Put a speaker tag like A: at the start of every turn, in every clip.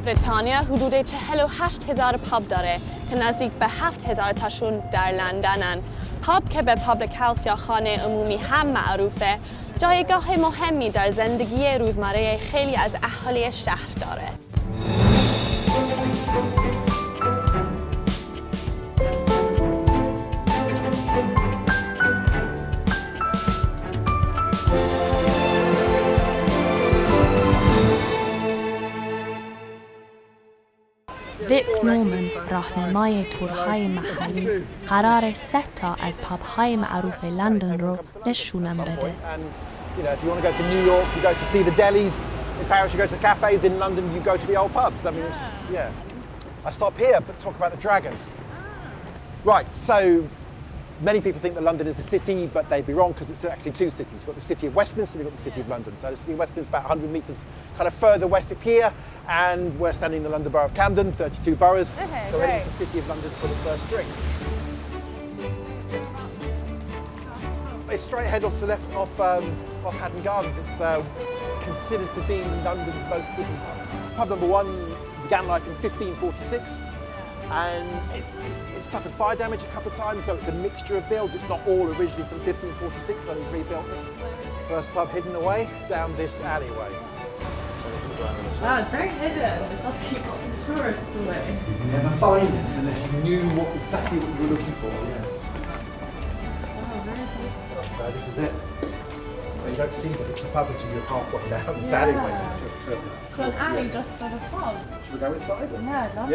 A: بریتانیا حدود 48,000 پاب داره که نزدیک به 7,000 تاشون در لندنن. پاب که به پابلیک هاوس یا خانه عمومی هم معروفه، جایگاه مهمی در زندگی روزمره خیلی از اهالی شهر داره.
B: ویک نورمن راهنمای تورهای محلی قرار 3 تا از پاب‌های معروف لندن رو نشونم بده.
C: You know, if you want to go to New York, you go to see the delis. In Paris, you go to the cafes. In London, you go to the old pubs. I mean, it's just, yeah. I stop here, but talk about the dragon. Right, so many people think that London is a city, but they'd be wrong because it's actually 2 cities. You've got the city of Westminster, you've got the city of London. So the city of Westminster is about 100 metres kind of further west of here, and we're standing in the London Borough of Camden, 32 boroughs.
A: Okay,
C: so heading to the city of London for the first drink. It's straight ahead off to the left off Haddon Gardens. It's considered to be London's most hidden pub. Pub number 1 began life in 1546, and it's suffered fire damage a couple of times, so it's a mixture of builds. It's not all originally from 1546, so they've rebuilt it. First pub hidden away down this alleyway.
A: Wow, it's very hidden. This must keep lots of tourists away.
C: You never find it unless you knew exactly what you were looking for, yes. So this is it. You don't see that it's a pub until you're halfway down this alleyway.
A: So an alley just for the pub?
C: Should we go inside?
A: Yeah, I'd love it.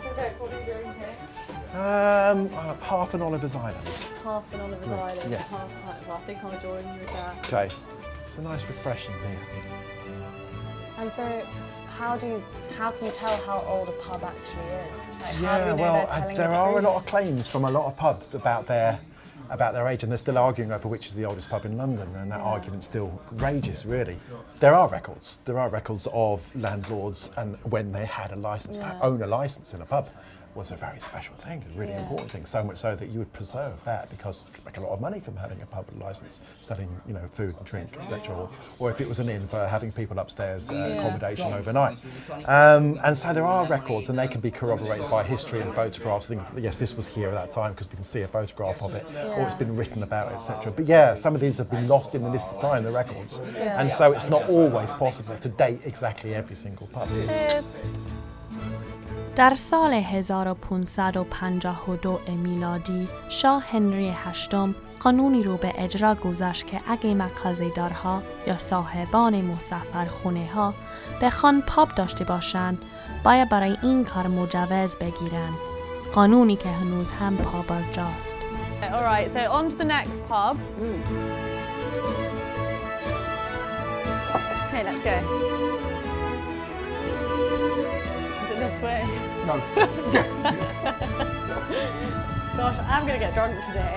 A: So what are you doing here?
C: Half an Oliver's Island.
A: Half an Oliver's Island.
C: Yes.
A: Well, I think I'm joining you with that.
C: Okay. It's a nice refreshing beer.
A: And so how can you tell how old a pub actually is? Like, how do you
C: Yeah,
A: know
C: well,
A: they're telling
C: there
A: the
C: are a
A: truth?
C: lot of claims from a lot of pubs about their age, and they're still arguing over which is the oldest pub in London, and that argument still rages, really. There are records. There are records of landlords and when they had a license. To own a license in a pub was a very special thing, a really important thing, so much so that you would preserve that because you could make a lot of money from having a pub license, selling, you know, food and drink, etc. Or if it was an inn for having people upstairs, accommodation overnight. And so there are records, and they can be corroborated by history and photographs. Think, yes, this was here at that time because we can see a photograph of it, or it's been written about, etc. But yeah, some of these have been lost in the mist of time, the records, and so it's not always possible to date exactly every single pub.
A: Cheers.
B: در سال 1552 میلادی شاه هنری هشتم قانونی رو به اجرا گذاشت که اگه مغازه‌دارها یا صاحبان مسافرخونه ها بخوان پاب داشته باشند باید برای این کار مجوز بگیرن. قانونی که هنوز هم پابرجاست.
A: All right, so on to the next pub. Okay, let's go. Is it this way?
C: No. Yes.
A: Gosh, I'm going to get drunk today.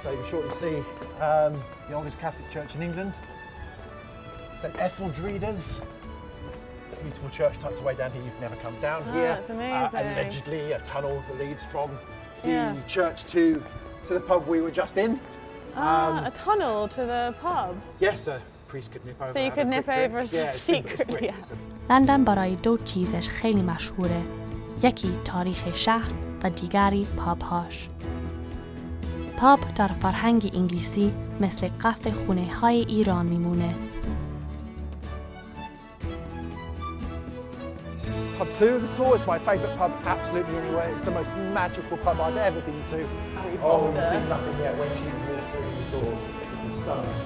C: So you can shortly see the oldest Catholic church in England. St Etheldreda's. Beautiful church tucked away down here. You can never come down here.
A: That's amazing.
C: Allegedly a tunnel that leads from the church to the pub we were just in.
A: A tunnel to the pub.
C: Yes, a priest could nip over.
A: So you could nip over secretly.
B: لندن برای 2 چیزش خیلی مشهوره. یکی تاریخ شهر و دیگری پاب‌هاش. پاب در فرهنگ انگلیسی مثل قفل خونه‌های ایران میمونه.
C: Pub 2 of the tour is my favourite pub absolutely anywhere. It's the most magical pub I've ever been to. Oh, you've seen nothing yet. Wait till you walk through these doors. It's stunning.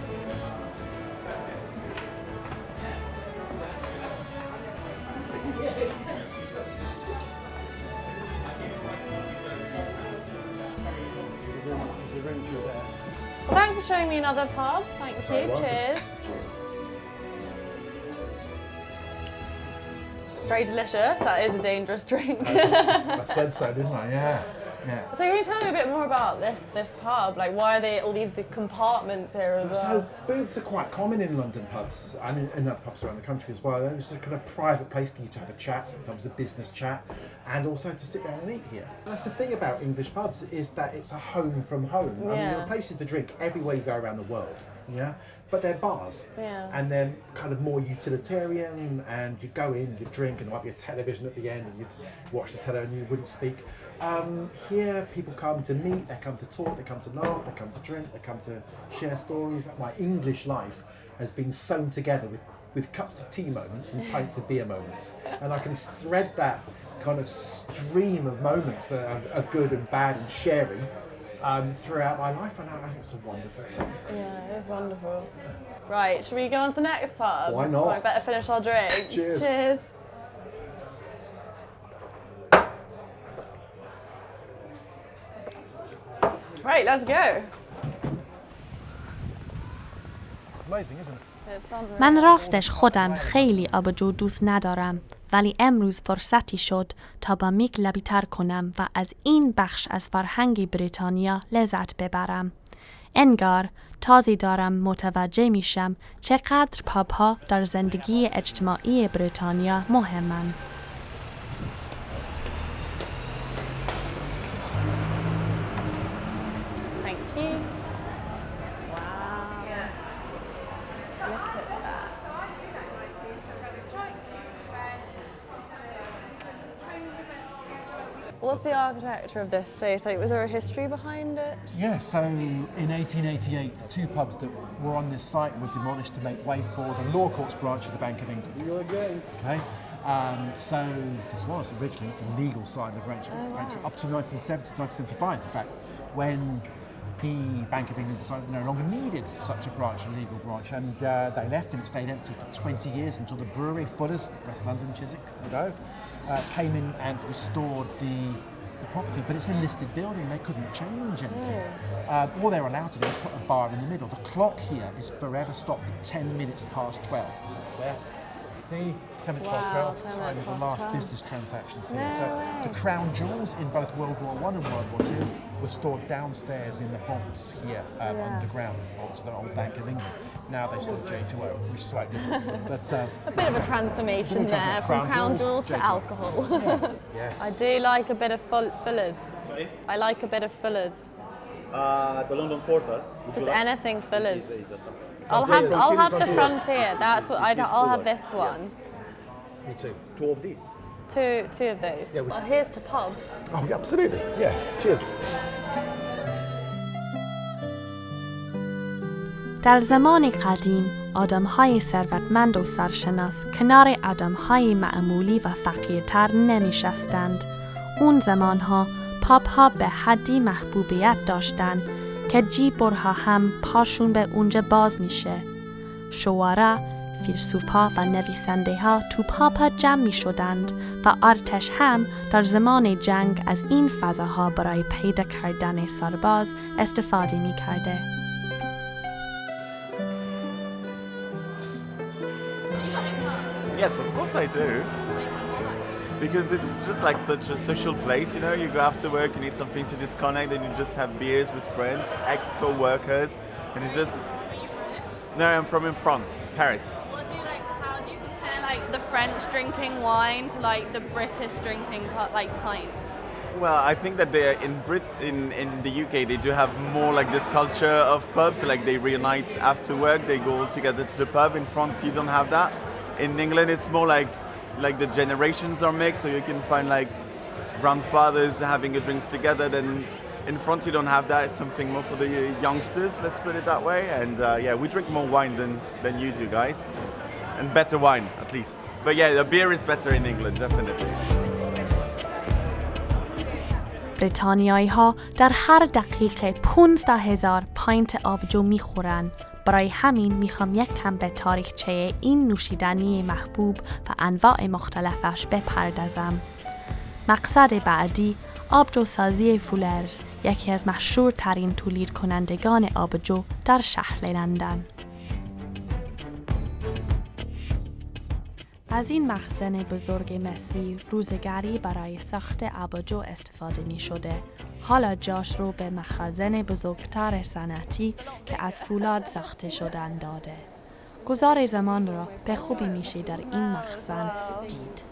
A: Well, thanks for showing me another pub. Thank you. Cheers.
C: Cheers.
A: Very delicious. That is a dangerous drink.
C: I said so, didn't I? Yeah.
A: So can you tell me a bit more about this pub? Like, why are there all these compartments here as well?
C: So booths are quite common in London pubs and in other pubs around the country as well. It's a kind of private place for you to have a chat, sometimes a business chat, and also to sit down and eat here. That's the thing about English pubs is that it's a home from home. I mean, there are places to drink everywhere you go around the world. Yeah, but they're bars, and they're kind of more utilitarian. And you go in, you drink, and there might be a television at the end, and you'd watch the television, and you wouldn't speak. Here, people come to meet, they come to talk, they come to laugh, they come to drink, they come to share stories. My English life has been sewn together with cups of tea moments and pints of beer moments, and I can thread that kind of stream of moments of good and bad and sharing throughout my life, and I think it's a wonderful thing.
A: Yeah, it is wonderful. Right, should we go on to the next pub?
C: Why not?
A: We better finish our drinks.
C: Cheers.
A: Cheers. Right, let's go.
C: It's amazing, isn't it?
B: من راستش خودم خیلی آبجو دوست ندارم، ولی امروز فرصتی شد تا با میک لبی‌تر کنم و از این بخش از فرهنگ بریتانیا لذت ببرم. انگار تازه دارم متوجه میشم چقدر پاب‌ها در زندگی اجتماعی بریتانیا مهمند.
A: Thank you. Wow. Look at that. What's the architecture of this place? Like, was there a history behind it?
C: Yeah, so in 1888, the two pubs that were on this site were demolished to make way for the Law Courts branch of the Bank of England. Okay, so this was originally the legal side of the branch, up to 1970 to 1975, in fact, when the Bank of England decided no longer needed such a branch, a legal branch, and they left and it stayed empty for 20 years until the brewery, Fuller's, West London, Chiswick, came in and restored the property, but it's a listed building, they couldn't change anything. All they're allowed to do is put a bar in the middle. The clock here is forever stopped at 10 minutes past 12. There, see, 10 minutes past 12, time of the last business transactions here. So the crown jewels in both World War I and World War II were stored downstairs in the vaults here, underground vaults of the old Bank of England. Now they store J2O, which is slightly different. But,
A: a bit of a transformation there from crown jewels to alcohol.
C: Yes.
A: I do like a bit of Fuller's.
D: Sorry?
A: I like a bit of Fuller's.
D: The London Porter.
A: Just anything Fuller's.
D: Just
A: I'll have the Frontier. That's what I'll have this one.
C: Me too.
D: two of these.
A: Two of those.
C: Yeah,
A: well, here's to pubs.
C: Oh, yeah, absolutely. Yeah. Cheers.
B: در زمان قدیم آدم‌های ثروتمند و سرشناس کنار آدم‌های معمولی و فقیرتر نمی‌شستند. اون زمانها پاب‌ها به حدی محبوبیت داشتند که جیبورها هم پاشون به اونجا باز میشه. شعرا، فیلسوف‌ها و نویسنده‌ها تو پاب‌ها جمع می‌شدند و ارتش هم در زمان جنگ از این فضاها برای پیدا کردن سرباز استفاده می‌کرده.
E: Yes, of course I do. Because it's just like such a social place, you know, you go after work, you need something to disconnect, then you just have beers with friends, ex-co-workers, and it's just... No, I'm from in France, Paris.
A: What do you like? How do you compare like the French drinking wine to like the British drinking like pints?
E: Well, I think that they're in the UK, they do have more like this culture of pubs, like they reunite after work, they go all together to the pub. In France, you don't have that. In England, it's more like the generations are mixed, so you can find like grandfathers having a drinks together. Then in France, you don't have that. It's something more for the youngsters, let's put it that way. And yeah, we drink more wine than you do, guys. And better wine, at least. But yeah, the beer is better in England, definitely.
B: بریتانیایی‌ها در هر دقیقه 15,000 پاینت آبجو می‌خورند. برای همین میخوام یک کم به تاریخچه این نوشیدنی محبوب و انواع مختلفش بپردازم. مقصد بعدی آبجو سازی فولرز، یکی از مشهورترین تولید کنندگان آبجو در شهر لندن. از این مخزن بزرگ مسی روزگاری برای ساخت آبجو استفاده می شده. حالا جاش رو به مخازن بزرگتر صنعتی که از فولاد ساخته شدن داده. گذار زمان را به خوبی میشه در این مخزن دید.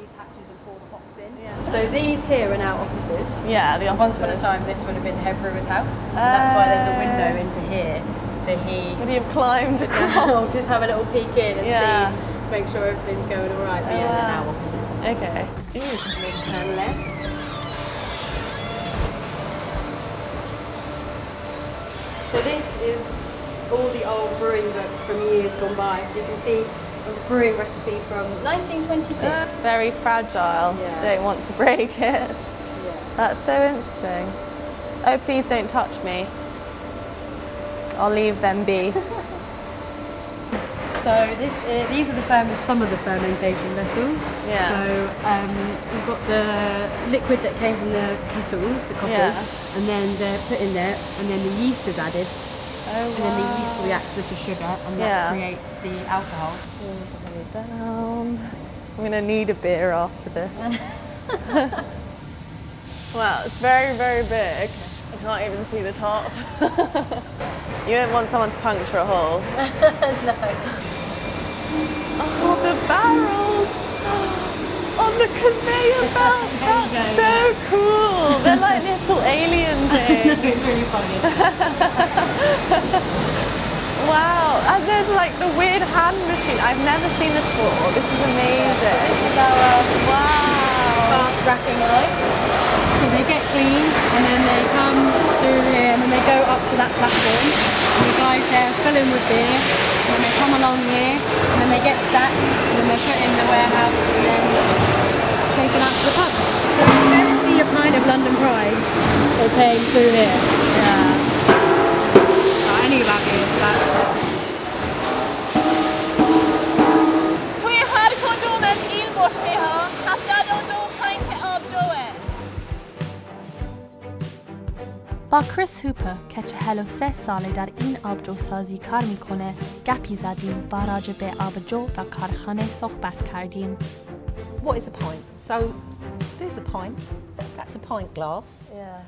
F: these hatches and pour the hops in.
A: Yeah.
F: So these here are now offices.
A: Yeah, the
F: Once upon a
A: offices.
F: time, this would have been the head brewer's house. And that's why there's a window into here. So he
A: Would you have climbed
F: will
A: across?
F: just have a little peek in and
A: Yeah.
F: see, make sure everything's going all right. But yeah, they're now offices.
A: Okay. Turn left.
F: So this is all the old brewing books from years gone by. So you can see a brewing recipe from 1926.
A: That's very fragile.
F: Yeah.
A: Don't want to break it.
F: Yeah.
A: That's so interesting. Oh, please don't touch me. I'll leave them be.
F: So these are some of the fermentation vessels.
A: Yeah.
F: So we've got the liquid that came from the kettles, the coppers,
A: Yeah.
F: and then they're put in there, and then the yeast is added,
A: Oh,
F: and then the yeast reacts with the sugar, and that
A: Yeah.
F: creates the alcohol.
A: Down. I'm gonna need a beer after this. Wow, it's very, very big. I can't even see the top. You don't want someone to puncture a hole.
F: No.
A: Oh, the barrels on the conveyor belt. That's so cool. They're like little alien things.
F: It's really funny.
A: Wow, and there's like the weird hand machine. I've never seen this before. This is amazing.
F: This is our
A: Wow.
F: fast racking line. So they get clean, and then they come through here, and then they go up to that platform. And the guys there fill in with beer, and then they come along here, and then they get stacked, and then they're put in the warehouse, and then taken out to the pub. So if you ever see a pint of London Pride, they came through here.
A: Yeah.
F: Any of our beers, but
A: توی هر کدوم از این بشکه‌ها 72 پینت آب دوه.
B: با کریس هوپر که 43 ساله در این آبجوسازی کار میکنه گپی زدیم با راجع به آبجو و کارخانه صحبت کردیم.
G: What is a pint? So there's a pint, that's a pint glass.
A: Yeah.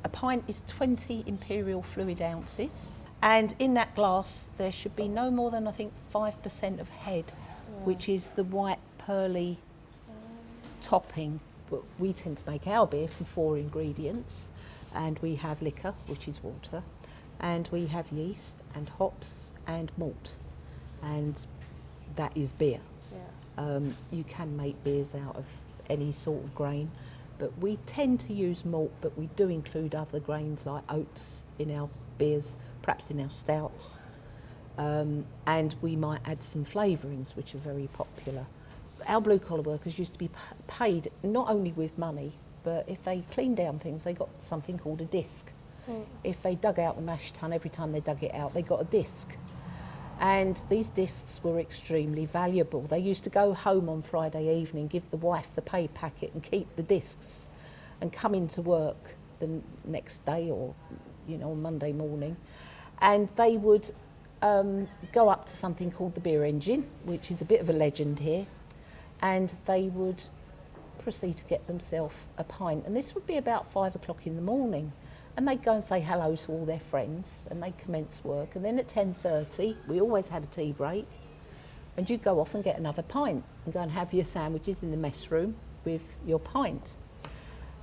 G: A pint is 20 imperial fluid ounces, and in that glass there should be no more than I think 5% of head, which is the white pearly topping. But we tend to make our beer from 4 ingredients, and we have liquor, which is water, and we have yeast and hops and malt, and that is beer. You can make beers out of any sort of grain, but we tend to use malt, but we do include other grains like oats in our beers, perhaps in our stouts, and we might add some flavourings which are very popular. Our blue collar workers used to be paid not only with money, but if they cleaned down things they got something called a disc. If they dug out the mash tun, every time they dug it out they got a disc. And these discs were extremely valuable. They used to go home on Friday evening, give the wife the pay packet and keep the discs, and come into work the next day or on Monday morning, and they would go up to something called the beer engine, which is a bit of a legend here, and they would proceed to get themselves a pint, and this would be about 5 o'clock in the morning. And they'd go and say hello to all their friends, and they'd commence work. And then at 10:30, we always had a tea break, and you'd go off and get another pint and go and have your sandwiches in the mess room with your pint.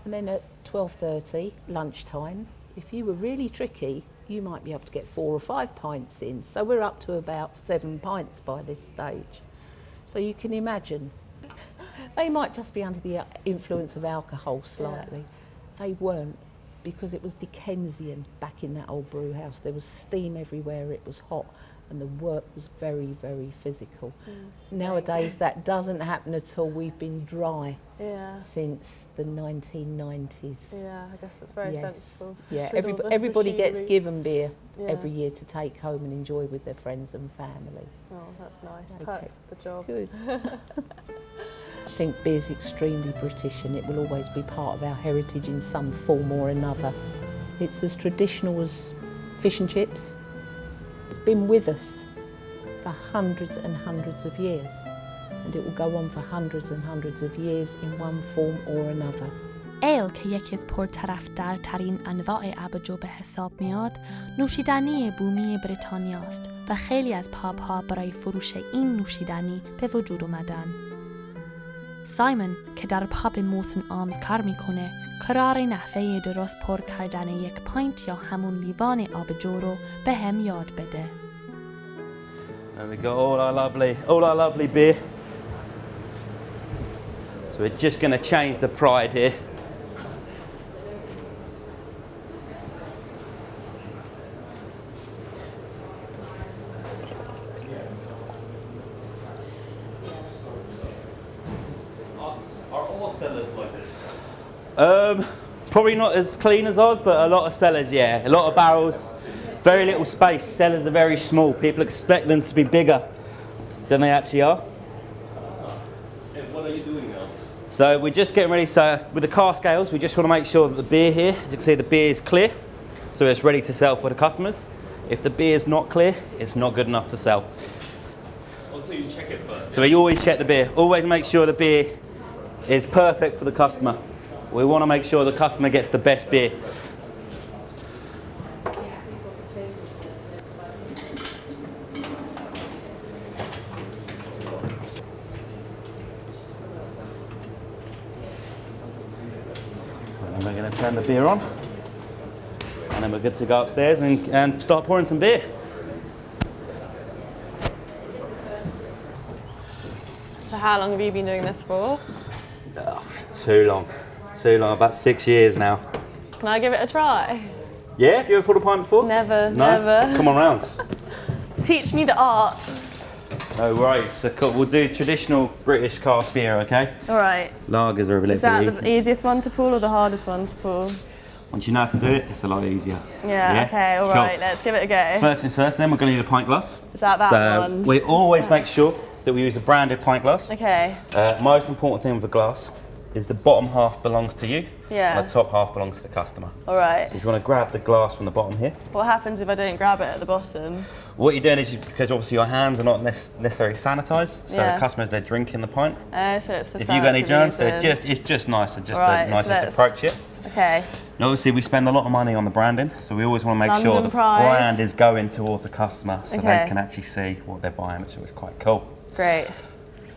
G: And then at 12:30, lunchtime, if you were really tricky, you might be able to get 4 or 5 pints in. So we're up to about 7 pints by this stage. So you can imagine, they might just be under the influence of alcohol slightly. They weren't, because it was Dickensian back in that old brew house. There was steam everywhere, it was hot, and the work was very, very physical. Nowadays that doesn't happen at all. We've been dry since the 1990s.
A: Yeah, I guess that's very sensible.
G: Yeah, everybody gets given beer every year to take home and enjoy with their friends and family.
A: Oh, that's nice.
G: Okay.
A: Perks of the job.
G: Good. I think beer's extremely British, and it will always be part of our heritage in some form or another. It's as traditional as fish and chips. It's been with us for hundreds and hundreds of years, and it will go on for hundreds and hundreds of years in one form or another.
B: ایل که یکی از پرطرفدارترین انواع آبجو به حساب میاد، نوشیدنی بومی بریتانیا است و خیلی از پاب‌ها برای فروش این نوشیدنی به وجود اومدن. سایمون که در پاب موسن آمز کار میکنه قرار نحوه درست پر کردن یک پاینت یا همون لیوان آبجو رو به هم یاد بده.
H: There we go, all our lovely beer. So we're just going to change the pride here.
I: Are all cellars like this?
H: Probably not as clean as ours, but a lot of cellars, yeah. A lot of barrels, very little space. Cellars are very small. People expect them to be bigger than they actually are.
I: And what are you doing now?
H: So we're just getting ready. So with the car scales, we just want to make sure that the beer here, as you can see, the beer is clear, so it's ready to sell for the customers. If the beer is not clear, it's not good enough to sell.
I: Also, you check it first.
H: So we always check the beer. Always make sure the beer is perfect for the customer. We want to make sure the customer gets the best beer. And then we're going to turn the beer on. And then we're good to go upstairs and start pouring some beer.
A: So how long have you been doing this for?
H: Too long, about 6 years now.
A: Can I give it a try?
H: Yeah, have you ever poured a pint before?
A: Never,
H: No?
A: never.
H: Come on round.
A: Teach me the art.
H: No worries. So we'll do traditional British cask beer, okay?
A: All right.
H: Lagers are a little
A: Is that
H: bit
A: the easiest one to pull or the hardest one to pull?
H: Once you know how to do it, it's a lot easier.
A: Yeah, okay, all
H: Cool.
A: right, let's give it a go.
H: First things first, then we're going to need a pint glass.
A: Is that
H: so
A: one?
H: we always make sure that we use a branded pint glass.
A: Okay,
H: Most important thing with a glass is the bottom half belongs to you,
A: Yeah.
H: and the top half belongs to the customer.
A: all right.
H: So if you want to grab the glass from the bottom here,
A: What happens if I don't grab it at the bottom?
H: what you're doing is, because obviously your hands are not necessarily sanitised, so
A: Yeah.
H: the customers, they're drinking the pint.
A: So it's for
H: If you got any
A: sanitary
H: germs, so
A: reasons.
H: it's just nicer, just
A: Right,
H: a nice
A: so
H: way to
A: let's-
H: approach it.
A: Okay,
H: And obviously we spend a lot of money on the branding, so we always want to make sure
A: London
H: the
A: Pride.
H: brand is going towards the customer, so
A: Okay.
H: they can actually see what they're buying, which is quite cool.
A: great.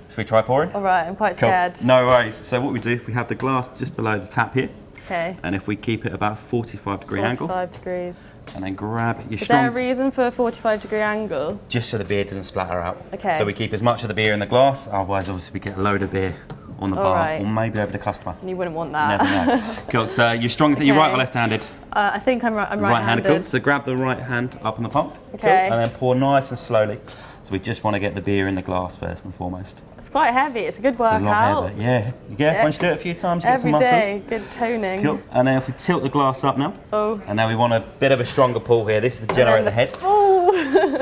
H: Should we try pouring?
A: All right, I'm quite
H: Cool.
A: scared.
H: No worries. So what we do, we have the glass just below the tap here,
A: Okay,
H: and if we keep it about a 45-degree angle,
A: 45 degrees.
H: and then grab your
A: Is there a
H: strong,
A: reason for a 45-degree angle?
H: just so the beer doesn't splatter out.
A: Okay.
H: So we keep as much of the beer in the glass, otherwise obviously we get a load of beer on the
A: All
H: bar,
A: right.
H: or maybe over the customer.
A: And you wouldn't want that.
H: Never know. Cool. So you're strong. You're right or
A: Okay.
H: left-handed?
A: I think I'm right-handed.
H: Cool. So grab the right hand up on the pump.
A: Okay.
H: Cool. And then pour nice and slowly. So we just want to get the beer in the glass first and foremost.
A: It's quite heavy. It's a good
H: It's a lot
A: workout.
H: heavier. Yeah. You get once you do it a few times, you get some
A: Every
H: muscles.
A: day, good toning.
H: Cool. And then if we tilt the glass up now.
A: Oh.
H: And now we want a bit of a stronger pull here. This is to generate the head.
A: Oh.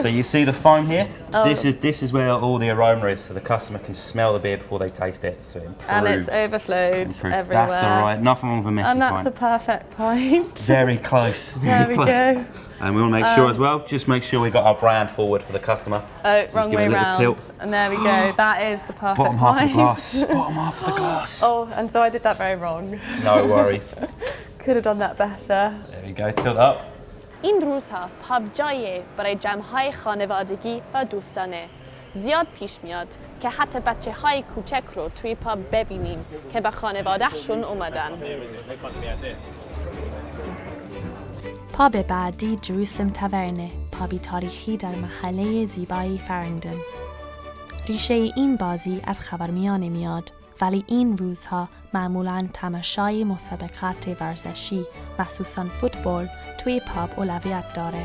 H: So you see the foam here? This is where all the aroma is, so the customer can smell the beer before they taste it. So it improves.
A: And it's overflowed
H: improves.
A: everywhere.
H: That's all right. Nothing wrong with a messy
A: And that's
H: pint.
A: a perfect pint.
H: Very close.
A: There
H: Very
A: we
H: close.
A: go.
H: And we want to make sure as well, just make sure we got our brand forward for the customer.
A: Oh,
H: So just
A: wrong
H: give it
A: way
H: a little
A: round.
H: tilt.
A: And there we go. That is the perfect
H: Bottom half of the
A: pint.
H: glass. Bottom half of the glass.
A: Oh, and so I did that very wrong.
H: No worries.
A: Could have done that better.
H: There we go. Tilt up.
A: این روزها پاب جاییه برای جمع‌های خانوادگی و دوستانه. زیاد پیش میاد که حتی بچه‌های کوچک رو توی پاب ببینیم که به خانواده‌شون اومدن.
B: پاب بعدی جروسلم تاورنه، پابی تاریخی در محله زیبای فرنگدن. ریشه این بازی از خاورمیانه میاد، ولی این روزها معمولاً تماشای مسابقات ورزشی، مخصوصاً فوتبال، توی پاب اولویت داره.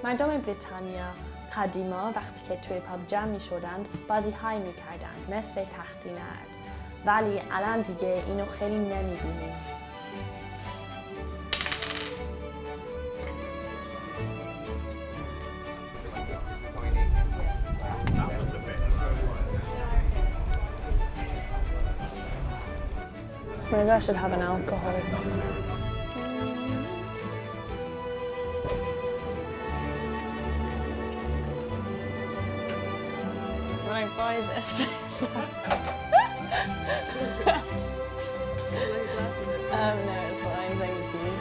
A: مردم بریتانیا قدیما وقتی که توی پاب جمع می شدند بازی های می کردند مثل تختی نرد، ولی الان دیگه اینو خیلی نمی بینیم. Maybe I should have an alcohol. When I buy this, please. No, it's fine, thank you.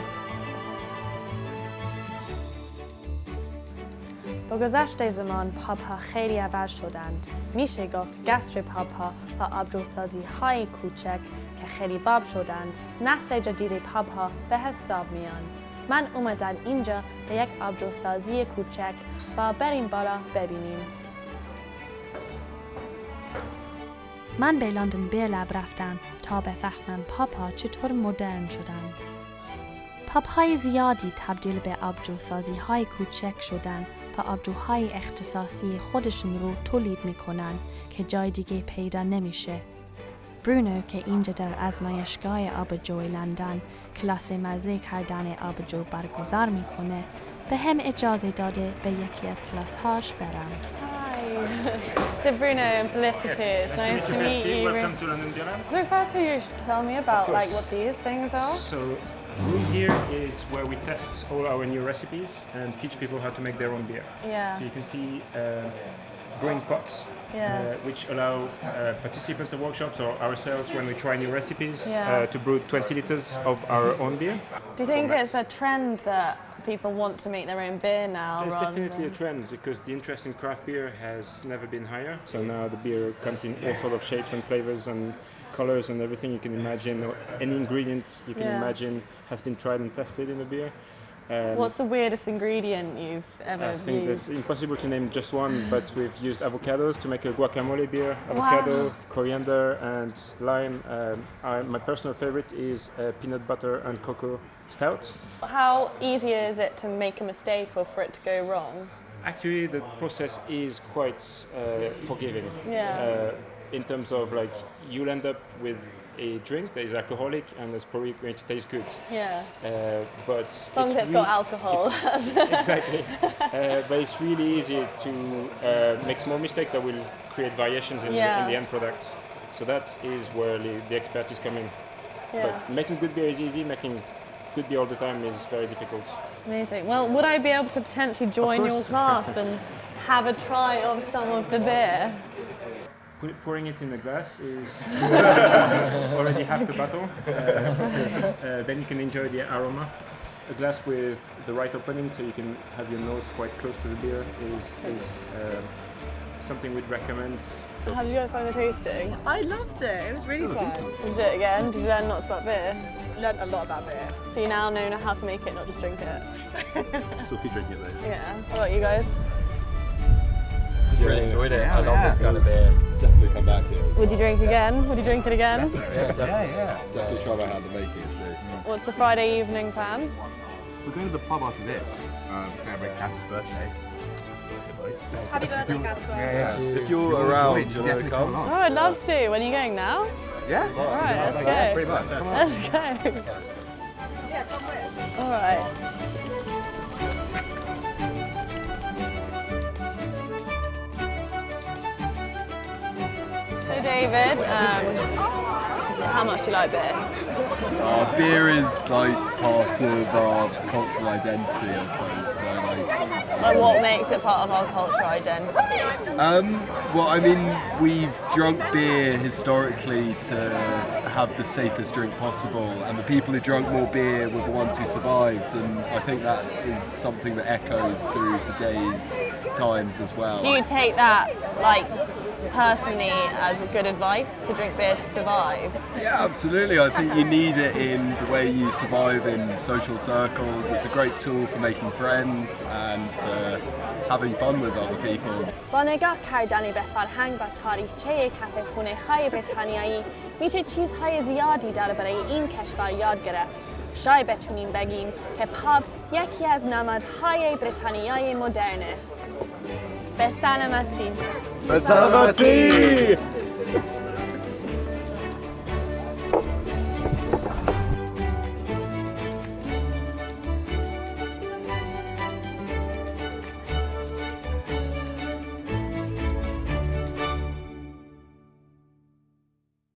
A: با گذشت زمان پاب ها خیلی عوض شدند. میشه گفت گستر پاب ها و آبجوسازی های کوچک که خیلی باب شدند نسل جدید پاب ها به حساب میان. من اومدم اینجا به یک آبجوسازی کوچک و بریم بالا ببینیم.
B: من به لندن بیر لب رفتم تا بفهمم پاب ها چطور مدرن شدن. پاب های زیادی تبدیل به آبجوسازی های کوچک شدن و آبجوهای اختصاصی خودشون رو تولید میکنن که جای دیگه پیدا نمیشه. برونو که اینجا در آزمایشگاه آبجوی لندن کلاس مزه کردن آبجو برگزار میکنه به هم اجازه داده به یکی از کلاس هاش برم.
A: So Bruno and Felicity, it's nice to meet you.
J: Welcome to London Beerland.
A: So first could you tell me about like what these things are?
J: So room here is where we test all our new recipes and teach people how to make their own beer.
A: Yeah.
J: So you can see brewing pots, which allow participants of workshops or ourselves when we try new recipes to brew 20 liters of our own beer.
A: Do you think it's a trend that people want to make their own beer now?
J: There's definitely a trend because the interest in craft beer has never been higher. So now the beer comes in all sorts of shapes and flavors and colors and everything you can imagine. Or any ingredient you can imagine has been tried and tested in the beer.
A: What's the weirdest ingredient you've ever
J: I think
A: used?
J: it's impossible to name just one, but we've used avocados to make a guacamole beer. Avocado, coriander, and lime. My personal favorite is peanut butter and cocoa stout.
A: How easy is it to make a mistake or for it to go wrong?
J: Actually, the process is quite forgiving.
A: Yeah.
J: In terms of like, you'll end up with a drink that is alcoholic and that's probably going to taste good.
A: Yeah.
J: But
A: As long as it's got alcohol.
J: Exactly. But it's really easy to make small mistakes that will create variations in the end product. So that is where the expertise come in.
A: Yeah.
J: But making good beer is easy, making good beer all the time is very difficult.
A: Amazing. Well, would I be able to potentially join your class and have a try of some of the beer?
J: Pouring it in a glass is already half the battle. Then you can enjoy the aroma. A glass with the right opening so you can have your nose quite close to the beer is something we'd recommend.
A: How did you guys find the tasting?
K: I loved it. It was really fun.
A: Did you do it again? Did you learn lots about beer?
K: Learned a lot about beer.
A: So you now know how to make it, not just drink it?
I: Still keep drinking it though.
A: Yeah. What about you guys?
I: Just really enjoyed it. I love this kind of beer. Definitely come back here.
A: Would you drink again? Would you drink it again?
I: Definitely try out how to make it too.
A: What's the Friday evening plan?
L: We're going to the pub after this to celebrate Casper's birthday.
K: Happy birthday, Casper.
I: If you're around, you'll
L: definitely
I: come.
A: Oh, I'd love to. When are you going now?
L: Yeah?
A: All right, let's go.
L: Pretty much. Come on.
A: Let's go.
K: Yeah, come with.
A: All right. So David, how much do you like beer?
M: Beer is like part of our cultural identity, I suppose. So
A: Like what makes it part of our cultural identity?
M: well, I mean, we've drunk beer historically to have the safest drink possible, and the people who drank more beer were the ones who survived, and I think that is something that echoes through today's times as well.
A: Do you take that like personally as a good advice to drink beer to survive?
M: Yeah, absolutely. I think you need it in the way you survive in social circles. It's a great tool for making friends and for having fun with other people.
A: با نگاه کردن به فرهنگ و تاریخچه کف خونه‌های بریتانیایی میشه چیزهای زیادی درباره این کشور یاد گرفت. شاید بتونیم بگیم که پاب یکی از نمادهای بریتانیای مدرنه. به سلامتی.
L: به سلامتی!